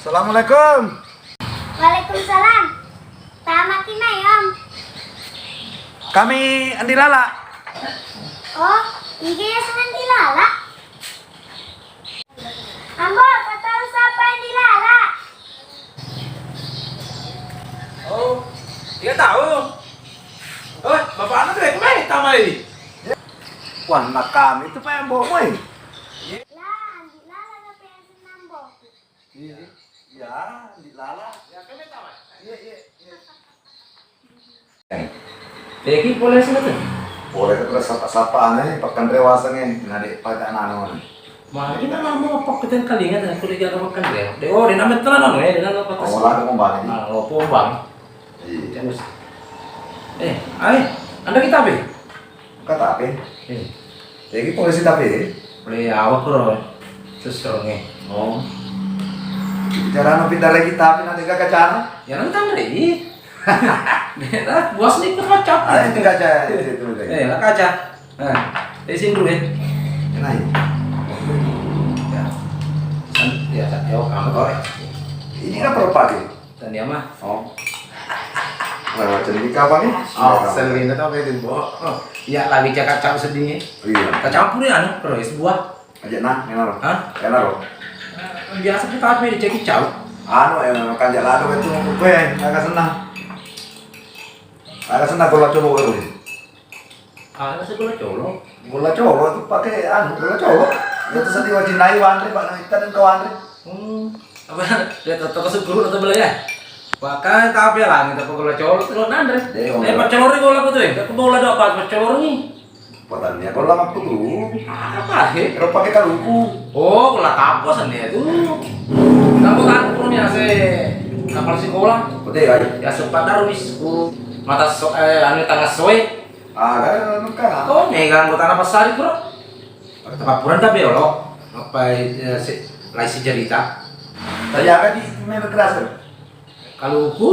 Assalamualaikum. Waalaikumsalam. Tamat kinay, Om. Kami Andi Lala. Oh, hindi ya sa Lala. Ambo, tahu siapa Andi Lala? Oh, dia tahu. Oh, bapak anak tuh kemana tamai? Wah, anak kami itu Pak yang bawa Lah, Andi Lala na pensi nambo. Ya, Andi Lala. Ya, kemana tamai? Iya. Teki boleh sih tuh. Boleh terus sapa-sapaan nih, pakan dewasa nih, ngadik pada anak-anak. Mah kita nggak mau apa kita kali ingat aku lagi ada makan dia. Oh, dia namanya telan ya, dia nama apa? Oh, lah mau balik. Ah, lopo bang. Iya. Terus. Ayo, Anda kita apa? Kata apa? Jadi polisi tapi. Boleh awak bro. Seserongnya. Oh. Cara nu pindah lagi tapi nanti gak kacara. Ya nanti tanda ini. Beda, bos nih kocok. Ah, itu kaca itu lagi. Lah kaca. Nah, di sini dulu ya. Nah, Ya, ya, kamu kok. ini kan perlu pagi. Dan dia mah. Oh. Lewat jenis apa nih? Selina tuh apa itu, Bo? Oh, iya lagi cakap kacang sedihnya. Iya. Kecampur ya anu, bro, sebuah. Aja nah, enak. Hah? Enak. Biasa kita apa di ceki cau. Anu yang makan jalado itu gue agak senang. Agak senang kalau coba gue. Ada sekolah colok. Gula colo itu pakai anu gula colo. Itu sedih wajib naik wandri pak naik dan kawan. Apa? Dia tetap kasih guru atau bela ya? Pakai tapi lah, kita gula colok terus nandre. Pak color ini gula apa tuh ya? Kita bola doa pak color ini. Buatannya kalau lama tuh. Apa sih? Kalau pakai kaluku. Oh, gula kapos nih itu. Kamu kan punya kapal sekolah. Betul ya? Ya sempat darwis. Mata anu tangga soe. Ah, kan. Oh, megang tanah pasar bro. Tempat puran tapi ya lo. Apa si cerita? Tadi apa di merah keras kan? Kalau aku,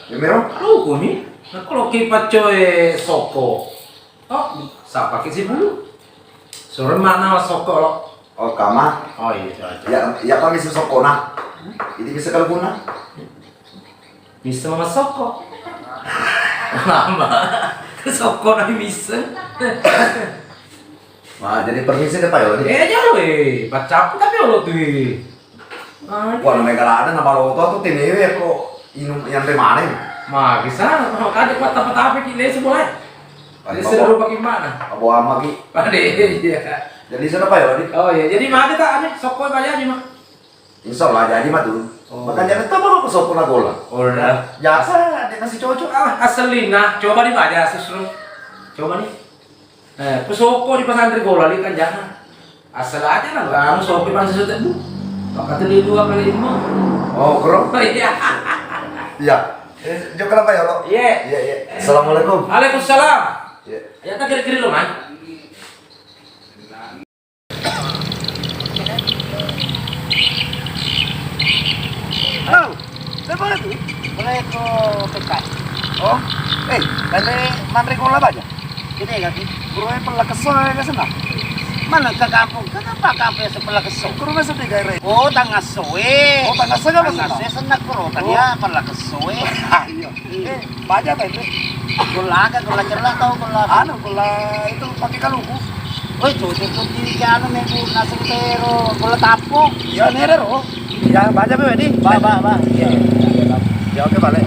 Ya merah. kalau aku nih, kalau kipat coy soko. Oh, siapa sih dulu? Sore mana soko lo? Oh, kama. Oh iya, coba. Ya kami sesokona. Ini bisa kalau guna. Bisa sama soko. Lama. Soko nanti bisa. Nah, jadi permisi ke Tayo nih. Jauh baca tapi lo tuh. Wah, mereka ada nama lo tuh tim ini ya kok inum yang dari mana? Mah bisa, ada kota-kota apa kita semua. Jadi seru bagaimana? Abu Amagi. Ade, iya. Jadi sana Pak ya, Dik? Oh iya, jadi mah kita ada soko aja nih mah. Insya Allah jadi mah tuh. Makan jangan tahu apa sop pernah gola. Udah. Biasa dia nasi cocok. Asalina, coba dibaca susul. Coba nih. Pesoko di pesantren gola kan jangan. Asal aja lah, kamu soko di pesantren bu. Maka tadi 2x5. Oh, keren. Iya. Iya. Jok kenapa ya lo? Iya. Iya. Assalamualaikum. Waalaikumsalam. Iya. Ya tak kiri-kiri lo man. Halo. Boleh tuh? Boleh ko pekat. Oh. Dari mandri gola aja. Kita ya kaki. Bro, pernah kesel ke sana? Mana ke kampung? Kenapa kampung sebelah kesok? Kurang sedih gairah. Oh, tangga soe. Oh, tangga soe apa Tangga sana? soe senak bro. Tanya pala kesoe. Iya. Baca apa itu? Gula ka, gula cerlah tau gula. Anu, gula itu pakai kaluku. Oi, cuci putih anu minggu nasi tero, gula tapok. Ya, nero. Ya, baca apa ini? Ba. Iya. Ya, oke, balik.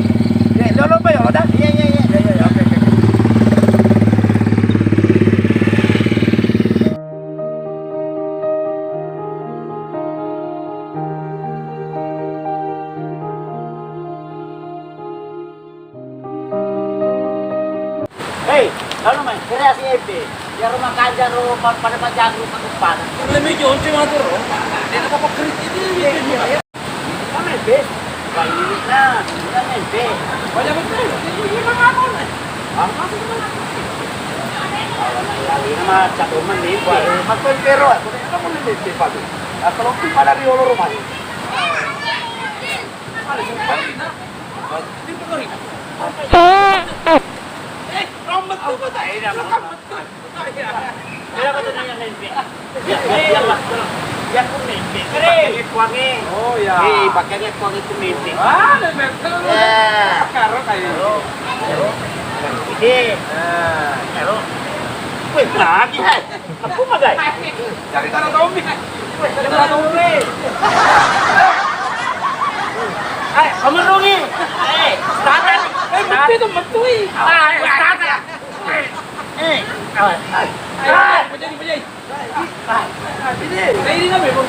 Ya, lo apa ya, udah? Iya. Ya, oke. Hei, kalau main kreasi EP, ya rumah kajar rumah pada pajak rumah depan. Lebih jauh cuma tuh. Dia apa kritik itu dia. Kan EP, bayi ini nah, kan EP. Banyak betul. Ini mah apa nih? Kalau lagi nama cak rumah nih, Aku pero, aku kamu nih di padu. Kalau pun pada riolo rumah. Rombet tuh kata ini. Kaya ba ito na yan, MP? Yan, Yan kumiti. Pakai kuangi. Oh ya. Pakai kuangi kumiti. Ah, betul. Ya. Karo kayo. Ini. Karo. Wih, lagi. Aku magay. Cari tanah Tommy. Wih, tanah Tommy. Ay, kamarungi. Ay, starter. Betul itu betul. Ay, starter. Eh, ay. Pajay. Ini na bebo.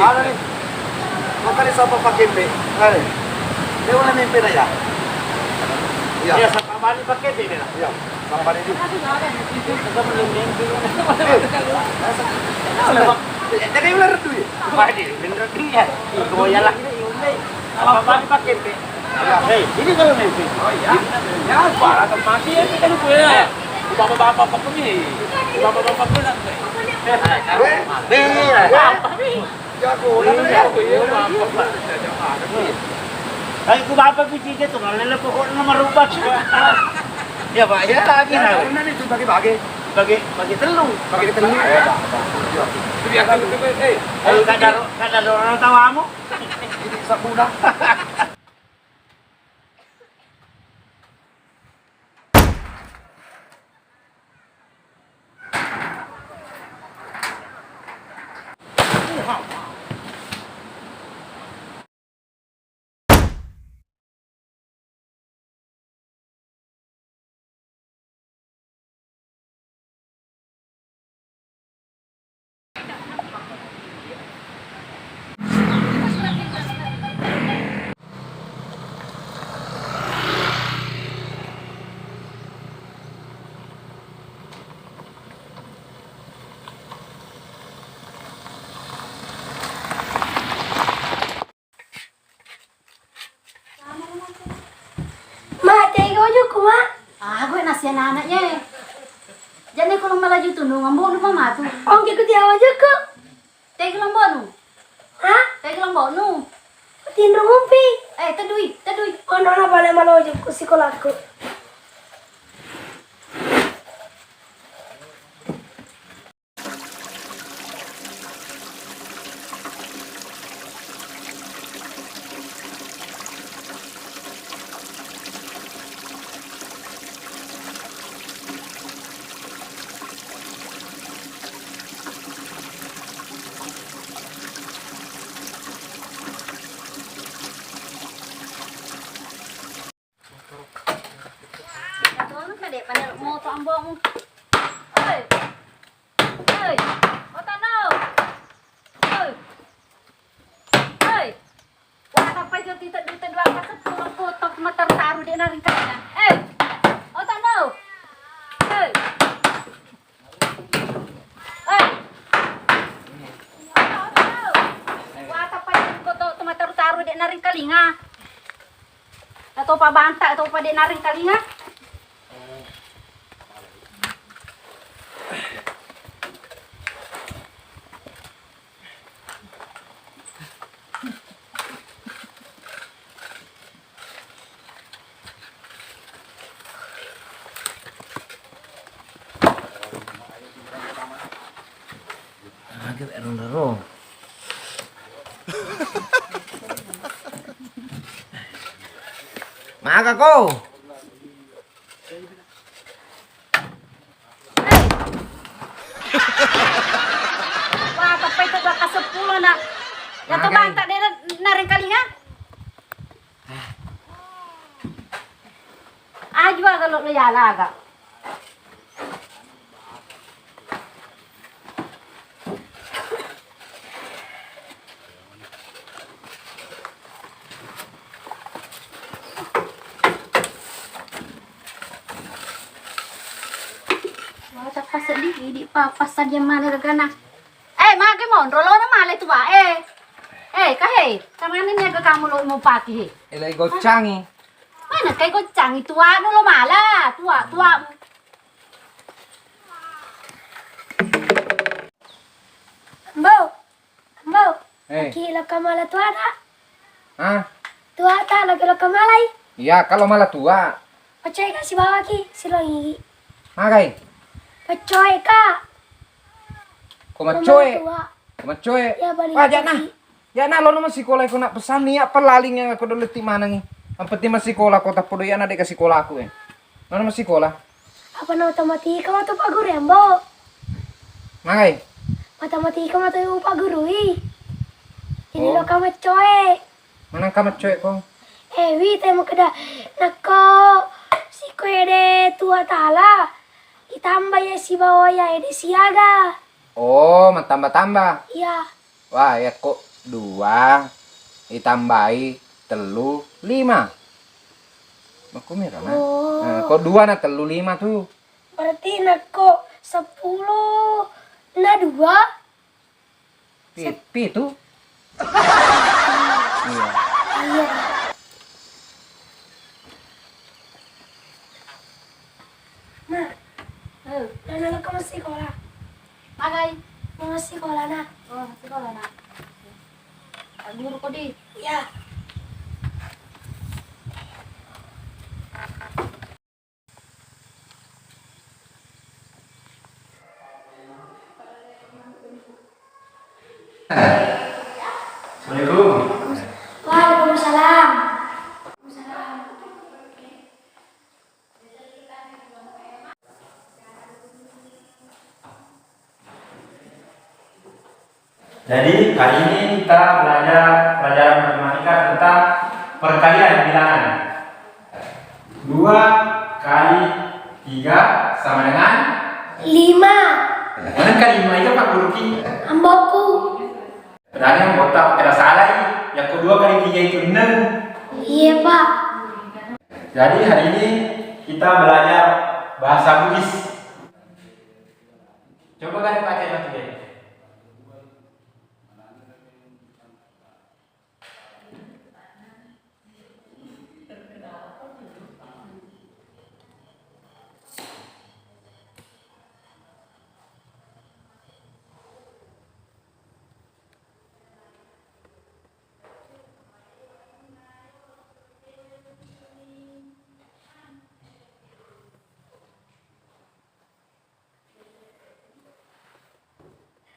Ano nih? Makanya siapa pakai B? Ano? Dia udah mimpi na ya? Iya. Ya, sa pamali pakai ini lah. Iya. Sama pa rin yun. Jadi udah redu ya? Pwede, bener dia. Ikuya lang yun. Pamali pakai ini. Hey, ini kalau mimpi. Oh ya. Ya, para kemaki ya kan gue. Bapak-bapak pa kami. Bapak-bapak pa lang. Jago. Ay, kumapag-bigay ito. Nalalap ko na marubak siya. Ya, Pak. Ya, lagi na. Ano na nito bagi-bagi? Bagi telung. Bagi telung. Biarkan itu Ay, kada doon ang tawa mo. Hindi sa kuna. Gue nasihan anaknya. Jadi kalau malah jutu nu ngambo nu mama tu. Ông kia cứ theo chứ cơ. Tegi lambo nu. Hả? Tegi lambo nu. Tin rumah pi. Tadui. Ông nó balik malu aja ke sekolahku. Tuan kan dek pandai mau tu ambo mu. Oi. Otano. Oi. Wah apa jo kita dua kasut foto mata taruh dia naring kana. Otano. Oi. Wah apa jo foto mata taruh dia naring kalinga. Atau pa banta atau pa dia naring kalinga. Agak erong-erong. Maka kau. Wah, kapay ito ba kasapula na? Yato banta din na rin kalinga? Ajwa kalau layala aga. Pasal di pasal yang mana regana. Mage mon rolo na male tu ba kahe. Kamane niya ka kamu lo mo pati. Ilay gocang Mana kay ko chang tua no lo mala. Tua. Mbau. Eh, Kilo kamala tua tak? ah, Tua tak lo kilo kamalai. ya kalau malah tua, Pacoy ka si bawa ki. Si lo higi. makai. Pacoy ka. Kau macoy. tua. Kau macoy. Ya balik. Wah, jangan lo nama sekolah kau nak pesan nih apa laling yang aku dulu di mana nih? Yang penting masih sekolah kau tak perlu ya adik ke sekolah aku ya. Mana masih sekolah? Apa nama matematika mata Pak Guru ya, Mbok? Mangai. Matematika mata Pak Guru i. Ini Oh. lo kamu coy. Mana kamu macoy kau? Wi temo kada nako si de tua tala. Itambah ya si bawa ya ede siaga. Oh, tambah-tambah. Iya. Wah, ya kok 2 ditambahi 3 5. Aku merah nah. Oh. Kok 2 nah 3 5 tuh. Berarti nako 10 na 2. Pi tuh. Iya. Iya. Nah, dan kamu masih sekolah. Magai. Masih sekolah nah. Oh, sekolah nak. Guru ko di. Ya. Assalamualaikum. Waalaikumsalam. Jadi kali ini kita belajar pelajaran matematika tentang perkalian bilangan. 2 kali 3 sama dengan 5. mana kali 5 itu Pak Guru Ki? Amboku. Berarti yang botak tidak salah ini. Yang kedua kali 3 itu 6. Iya, Pak. Jadi hari ini kita belajar bahasa Bugis. Coba kalian baca matematika.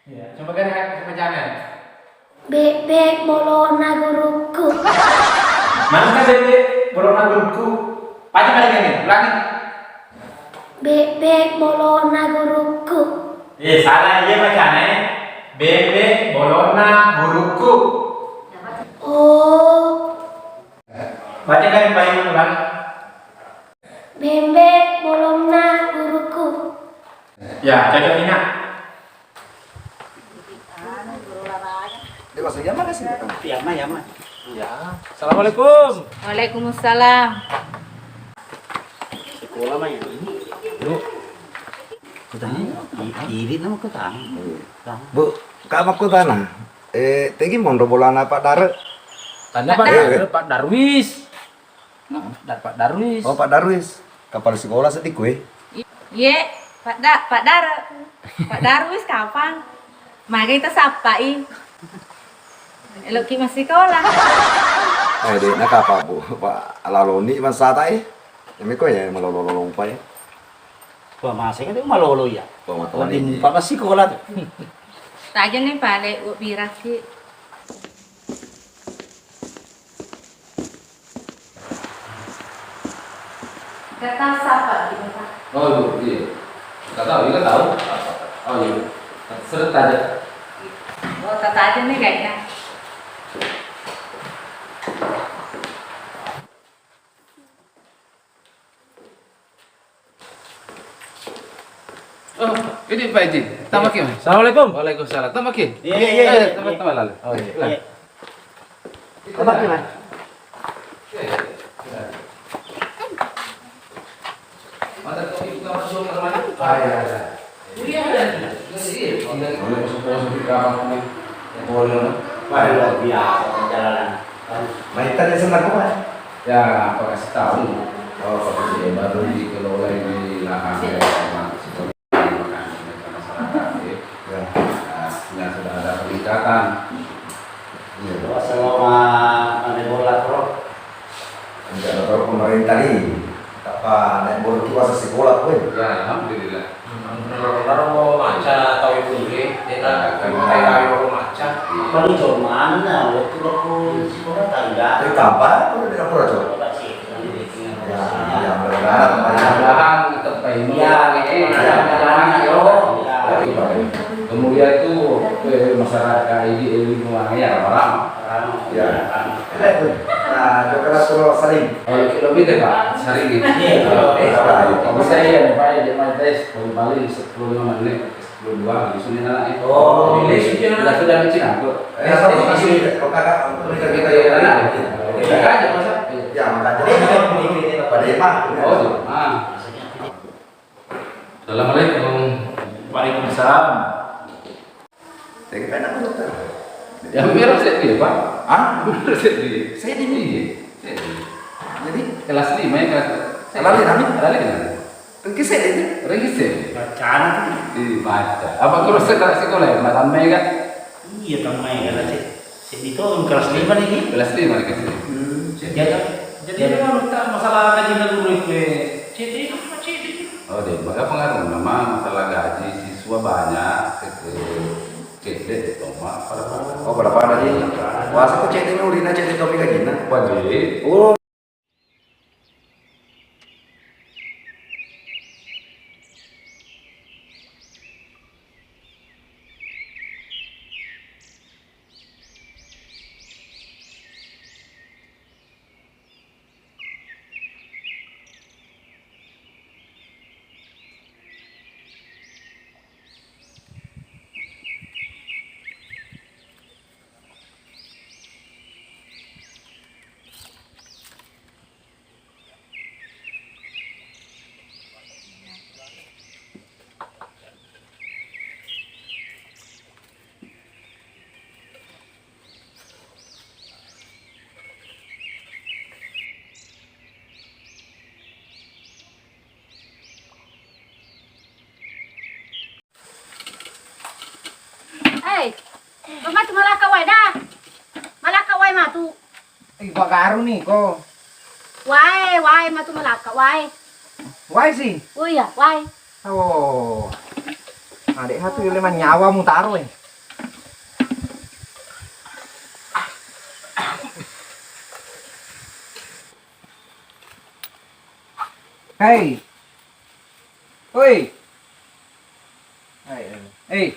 Ya, coba kan bacaan. Bebek bolona guruku. Mana kan bebek bolona guruku? Baca kali ini, ulangi. Bebek bolona guruku. Salah ya bacaan. Bebek bolona guruku. Oh, Baca kali paling ulangi. bebek bolona guruku. Ya, cocok ini nak. Dewasa ya mana sih? Ya mah. Assalamualaikum. Waalaikumsalam. Sekolah mah ya. Iri nama ke tanah. Bu, kamu aku tanah. Tegi mondo bolana Pak Dare. Tanya Pak Darwis. Pak Darwis. Oh, Pak Darwis. Kapan sekolah sedih gue? Ye, Pak Darwis kapan? Magai kita sapa Elok ki masih sekolah. Dek, nak apa bu? Pak Alaloni mas satai. Ini kok ya malololong pa ya. Wah, masih kan itu malolo ya. Pak Kalau di Matoni. Pak sekolah tuh. Tak aja nih balik birasi. Kata sapa gitu Pak? Oh iya. Enggak tahu, enggak tahu. Oh iya. Seret aja. Oh, kata aja nih kayaknya. Oh, ini Pak Haji. Tamaki, Mas. Assalamualaikum. Waalaikumsalam. Tamaki. Iya. Teman-teman lalu. Oh iya. Apa gimana? Mata kopi kita masuk ke rumah. Ah iya. Iya. Iya. Boleh masuk di kamar ini. Boleh. Wah, luar biasa perjalanan. Mainkan ya senang kok. Ya, apa kasih tahu. Oh, Ya, baru dikelola ini lahan sama masyarakat. ya. Ya, sudah ada peningkatan. Wah, selama ada bola pro. Enggak ada pemerintah nih. Apa naik bola tua sekolah gue? Ya, alhamdulillah. Kalau mau maca tahu itu deh, kan tayo macam. Paling jauh mana? Waktu aku sekolah tangga. Dari kapan? Kalau di dapur aja. Ya, Mudah-mudahan tetap ini yo. Kemudian itu masyarakat ini lingkungannya orang. Ya. Nah, dokter suruh sering. Lebih deh Pak, sering gitu. Bisa ya, Pak, dia main tes kembali 10 menit, 10 di sini anak itu. Ini sudah anak sudah Cina kok. Sama kasih kakak untuk kita ya. Kita aja masa. Ya, makanya pada Pak. Oh, Assalamualaikum. Waalaikumsalam. Saya pengen apa dokter? Ya, merah saya dia, Pak. Hah? Saya di sini. Jadi Kelas 5 ya kelas. Alali kami? Alali kan? Tengki saya ini. Register. Bacaan. Baca. Apa kurus sekolah ya? Matan Mei kan? Iya tamai kan sih. Itu kelas 5 nih. Kelas 5 nih kasih. Jadi memang tak masalah gaji guru itu. CD apa CD? Oh deh, maka pengaruh nama masalah gaji siswa banyak itu CD itu mah pada Oh, berapa tadi? Wah, aku cek ini urina cek topik kayak gini. wajib. Oh. Mama tu malah kawai dah. Malah kawai mah tu. Gua garu nih kok. Wai mah tu malah kawai. Why sih? Oh iya, wai. Oh. Adik satu lima nyawa mu taruh eh. Hey. Oi. Hey.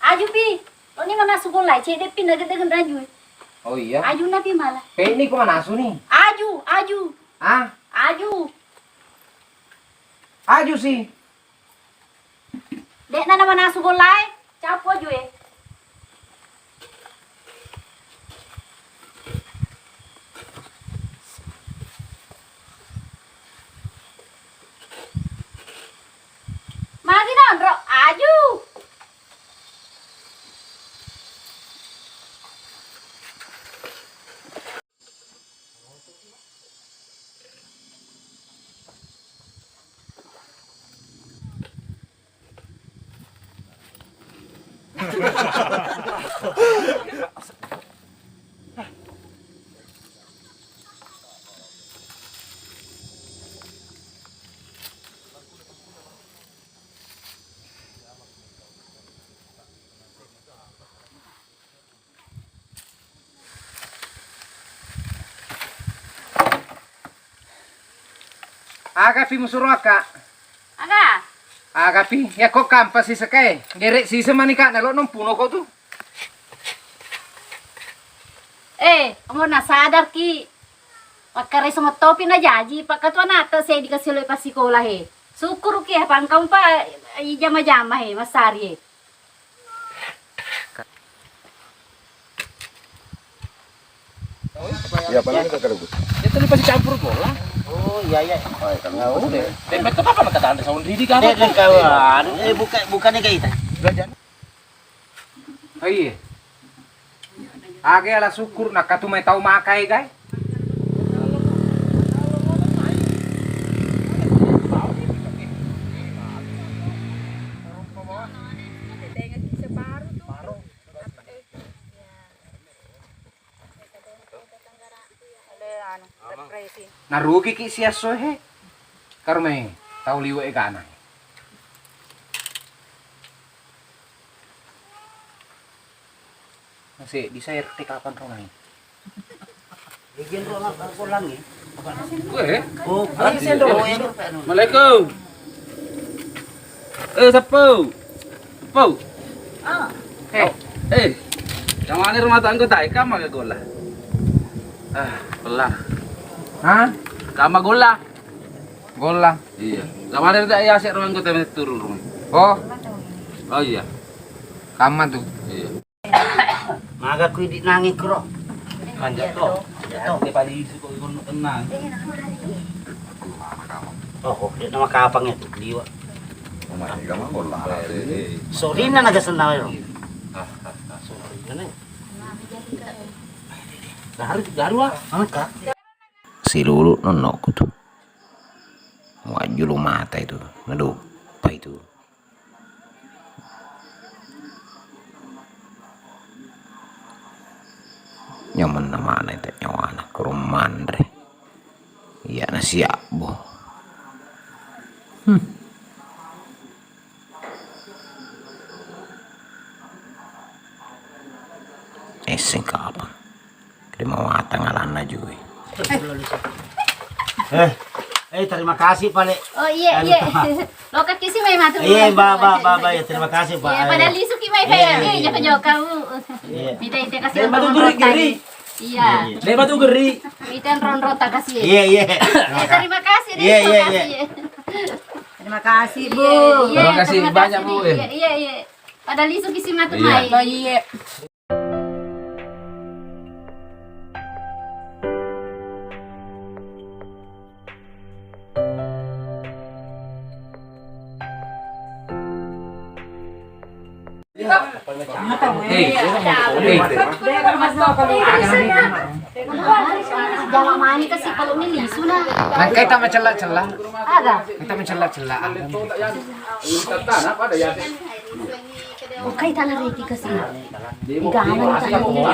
Aju pi. Oh ni mana sukul lai cek dia pindah ke dengan raju. Oh iya. Aju na pi malah. Ini kemana asu nih? Aju. Ah, Aju. aju sih. Dek na mana sukul lai. Capo aju eh. Magi nondro, aju. Agapi musuroka. Aga. Agapi ya kok kampas si sekay. Gerek si semanika nalo nung puno ko tu. Umur na sadar ki. Pagkari sa topi na jaji, pagkatwa nata sa di kasi pa sikola he. Syukur ki pangkam pa jama-jama he, masari he. Ya, paling kita kerja. Itu nih pasti campur bola. Oh iya. Demet itu apa kata anda sound didi kan? Dek kawan. Bukannya kayak itu. Oh iya. Age ala syukur nak katu may tahu makai guys. Narugi ki siya sohe. Karme tahu liwe ka na. Masih di saya kapan rongai. Bigyan ro ako lang eh. Weh. Oh, kasi sendo. Assalamualaikum. Sapo? Sapo? Yang mana rumah tangga tak? Kamu agak gola. Gola. Hah? Kamu gola. Gola. Iya. Yang mana tak ya asyik rumah kita turun rumah. Oh, iya. kama tuh. Iya. Maga ko di nangin ko. Anjat to. Di pali ko tenang. Oh, di na makapang ito. Liwa. Umay ka man wala. Sorry na nagasanaw yun. Sorry na eh. Garu ah. Ano ka? Si Lulu nonok tuh. Wajulu mata itu, apa itu? Nyaman nama anak itu nyawa anak kerumandre. Iya nasi abo. Eseng kapan? Kaya mawata ngalana juga. Terima kasih Pak Le. Oh iya. Lokat kisi may matulungan. Iya, ba, terima kasih Pak. Iya, padahal lisuki may kaya. Jaka-jaka. Mita kasi ron-ron. Iya. Lema tuh geri. Mita ron-ron kasi. Iya. Terima kasih. Iya. Terima kasih, Bu. Terima kasih banyak, Bu. Iya. Padahal lisuki si matumay. Iya. Jangan mani kasi kalau ni lisu na. Kita mencela-cela. Aga. Kita mencela-cela. Okay tanah reki kasi. Igahanan ka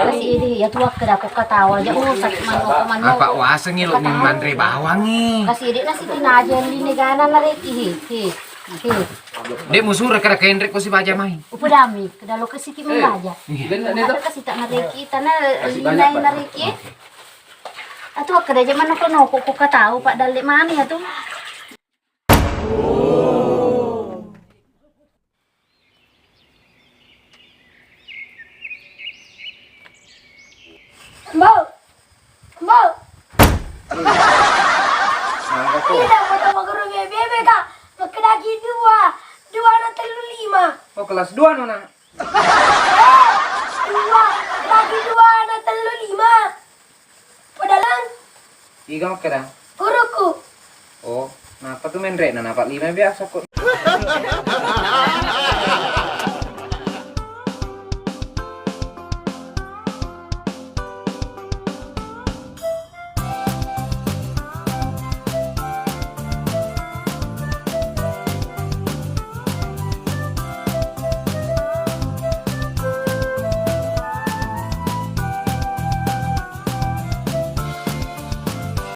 kasi ini ya tuwak kada ko katawa ja sakit mano. Apa wasa ngilok ng mandre bawang Kasi di na si tinajan di negana na reki. Dia musuh kada kendrek ko si baja mai. Upo dami, kadalo kasi kimi baja. Ada kasi tak nareki, tanah linay nareki. Ato kada jaman ko katawa pak dali mani ato. Mbak. Tidak mau guru bebe kak. Laki-laki dua anak telu lima. Oh kelas 2 nona. Laki dua anak telu lima. Padahal Iga kada. guruku. Oh, napa tuh mendre? Napa 5 biasa kok.